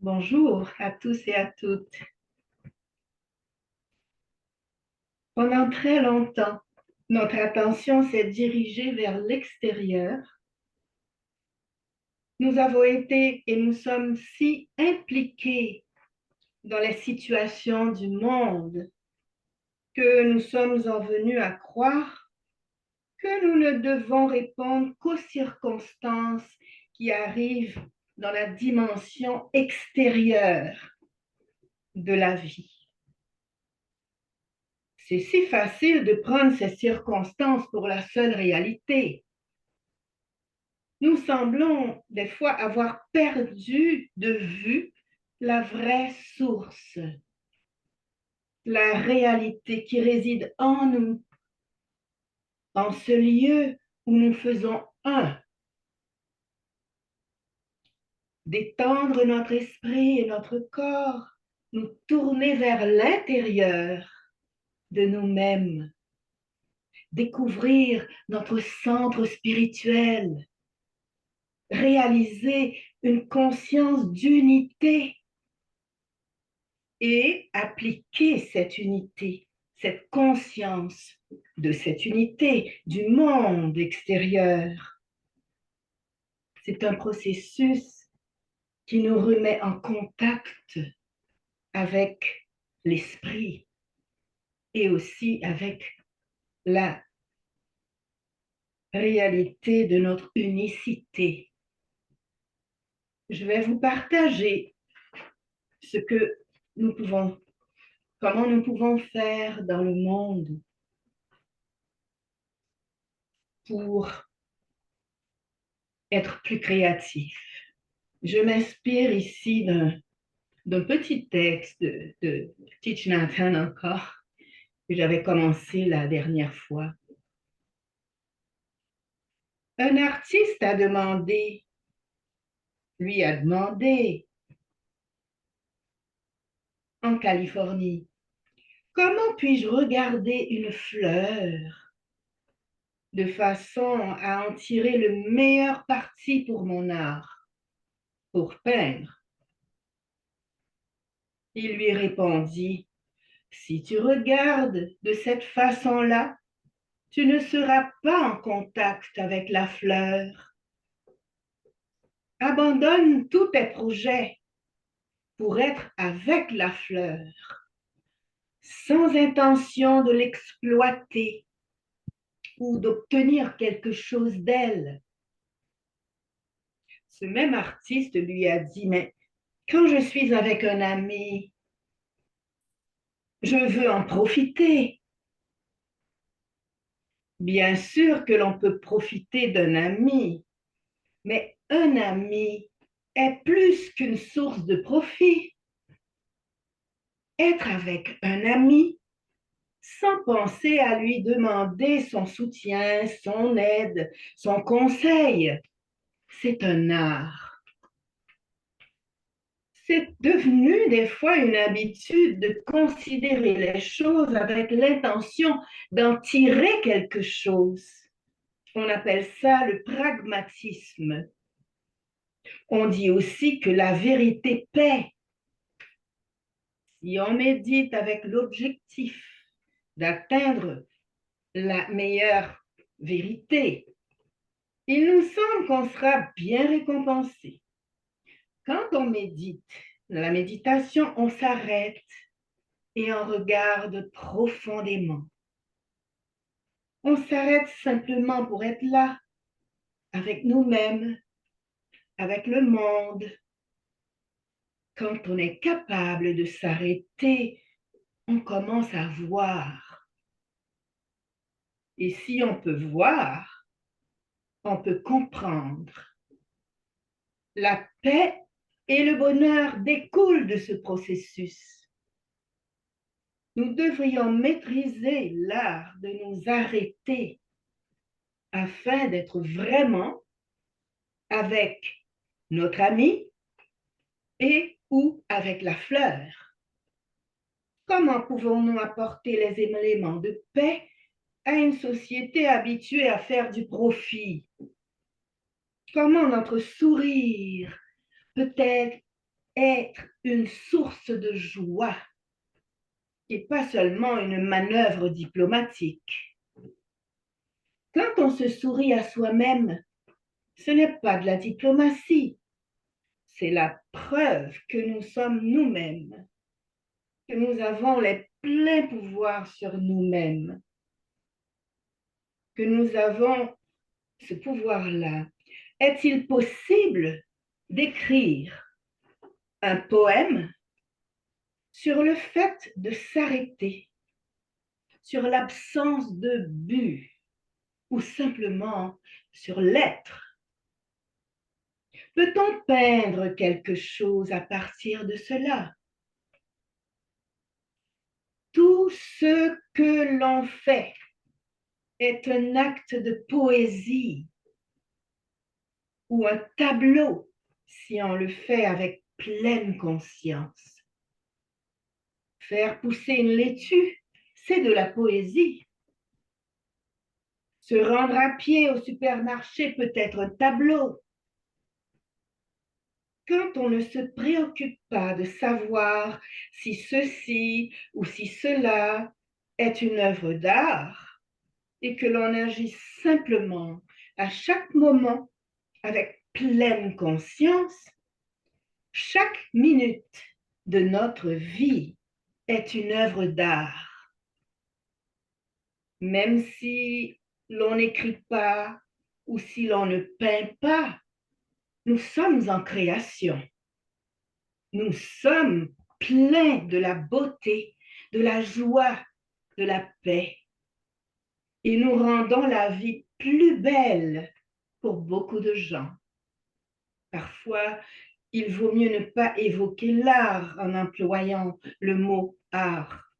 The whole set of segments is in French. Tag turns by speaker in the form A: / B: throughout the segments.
A: Bonjour à tous et à toutes. Pendant très longtemps, notre attention s'est dirigée vers l'extérieur. Nous avons été et nous sommes si impliqués dans les situations du monde que nous sommes en venus à croire que nous ne devons répondre qu'aux circonstances qui arrivent dans la dimension extérieure de la vie. C'est si facile de prendre ces circonstances pour la seule réalité. Nous semblons des fois avoir perdu de vue la vraie source, la réalité qui réside en nous, en ce lieu où nous faisons un. D'étendre notre esprit et notre corps, nous tourner vers l'intérieur de nous-mêmes, découvrir notre centre spirituel, réaliser une conscience d'unité et appliquer cette unité, cette conscience de cette unité du monde extérieur. C'est un processus qui nous remet en contact avec l'esprit et aussi avec la réalité de notre unicité. Je vais vous partager ce que nous pouvons, comment nous pouvons faire dans le monde pour être plus créatif. Je m'inspire ici d'un petit texte de Thich Nhat Hanh encore, que j'avais commencé la dernière fois. Un artiste lui a demandé en Californie, comment puis-je regarder une fleur de façon à en tirer le meilleur parti pour mon art, pour peindre? Il lui répondit, si tu regardes de cette façon-là, tu ne seras pas en contact avec la fleur. Abandonne tous tes projets pour être avec la fleur, sans intention de l'exploiter ou d'obtenir quelque chose d'elle. Ce même artiste lui a dit, mais quand je suis avec un ami, je veux en profiter. Bien sûr que l'on peut profiter d'un ami, mais un ami est plus qu'une source de profit. Être avec un ami sans penser à lui demander son soutien, son aide, son conseil, c'est un art. C'est devenu des fois une habitude de considérer les choses avec l'intention d'en tirer quelque chose. On appelle ça le pragmatisme. On dit aussi que la vérité paie. Si on médite avec l'objectif d'atteindre la meilleure vérité, il nous semble qu'on sera bien récompensé. Quand on médite, dans la méditation, on s'arrête et on regarde profondément. On s'arrête simplement pour être là, avec nous-mêmes, avec le monde. Quand on est capable de s'arrêter, on commence à voir. Et si on peut voir, on peut comprendre. La paix et le bonheur découlent de ce processus. Nous devrions maîtriser l'art de nous arrêter afin d'être vraiment avec notre ami et ou avec la fleur. Comment pouvons-nous apporter les éléments de paix à une société habituée à faire du profit? Comment notre sourire peut-être être une source de joie et pas seulement une manœuvre diplomatique. Quand on se sourit à soi-même, ce n'est pas de la diplomatie, c'est la preuve que nous sommes nous-mêmes, que nous avons les pleins pouvoirs sur nous-mêmes, que nous avons ce pouvoir-là. Est-il possible d'écrire un poème sur le fait de s'arrêter, sur l'absence de but ou simplement sur l'être? Peut-on peindre quelque chose à partir de cela? Tout ce que l'on fait est un acte de poésie ou un tableau si on le fait avec pleine conscience. Faire pousser une laitue, c'est de la poésie. Se rendre à pied au supermarché peut être un tableau. Quand on ne se préoccupe pas de savoir si ceci ou si cela est une œuvre d'art et que l'on agit simplement à chaque moment avec pleine conscience, chaque minute de notre vie est une œuvre d'art. Même si l'on n'écrit pas ou si l'on ne peint pas, nous sommes en création. Nous sommes pleins de la beauté, de la joie, de la paix. Et nous rendons la vie plus belle pour beaucoup de gens. Parfois, il vaut mieux ne pas évoquer l'art en employant le mot art.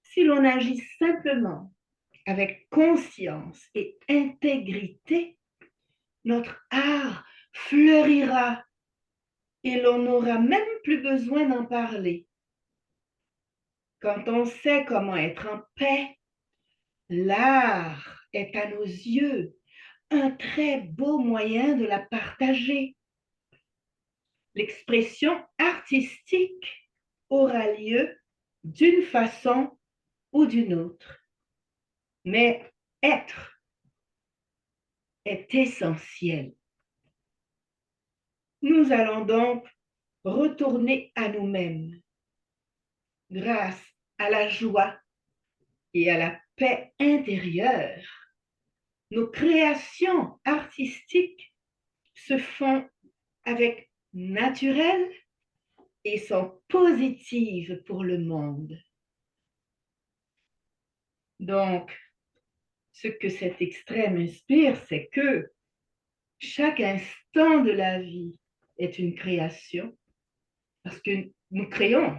A: Si l'on agit simplement avec conscience et intégrité, notre art fleurira et l'on n'aura même plus besoin d'en parler. Quand on sait comment être en paix, l'art est à nos yeux un très beau moyen de la partager. L'expression artistique aura lieu d'une façon ou d'une autre. Mais être est essentiel. Nous allons donc retourner à nous-mêmes grâce à la joie et à la paix intérieure. Nos créations artistiques se font avec naturel et sont positives pour le monde. Donc, ce que cet extrait m'inspire, c'est que chaque instant de la vie est une création parce que nous créons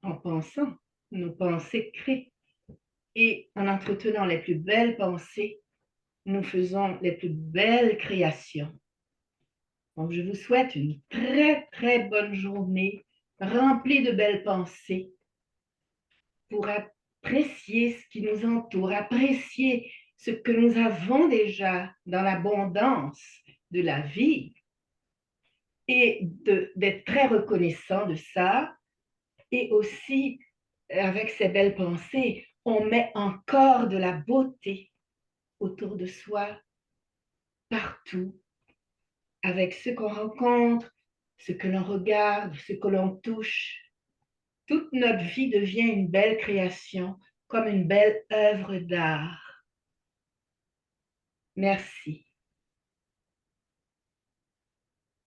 A: en pensant, nos pensées créent. Et en entretenant les plus belles pensées, nous faisons les plus belles créations. Donc, je vous souhaite une très, très bonne journée remplie de belles pensées pour apprécier ce qui nous entoure, apprécier ce que nous avons déjà dans l'abondance de la vie et d'être très reconnaissant de ça. Et aussi, avec ces belles pensées, on met encore de la beauté autour de soi, partout, avec ce qu'on rencontre, ce que l'on regarde, ce que l'on touche. Toute notre vie devient une belle création, comme une belle œuvre d'art. Merci.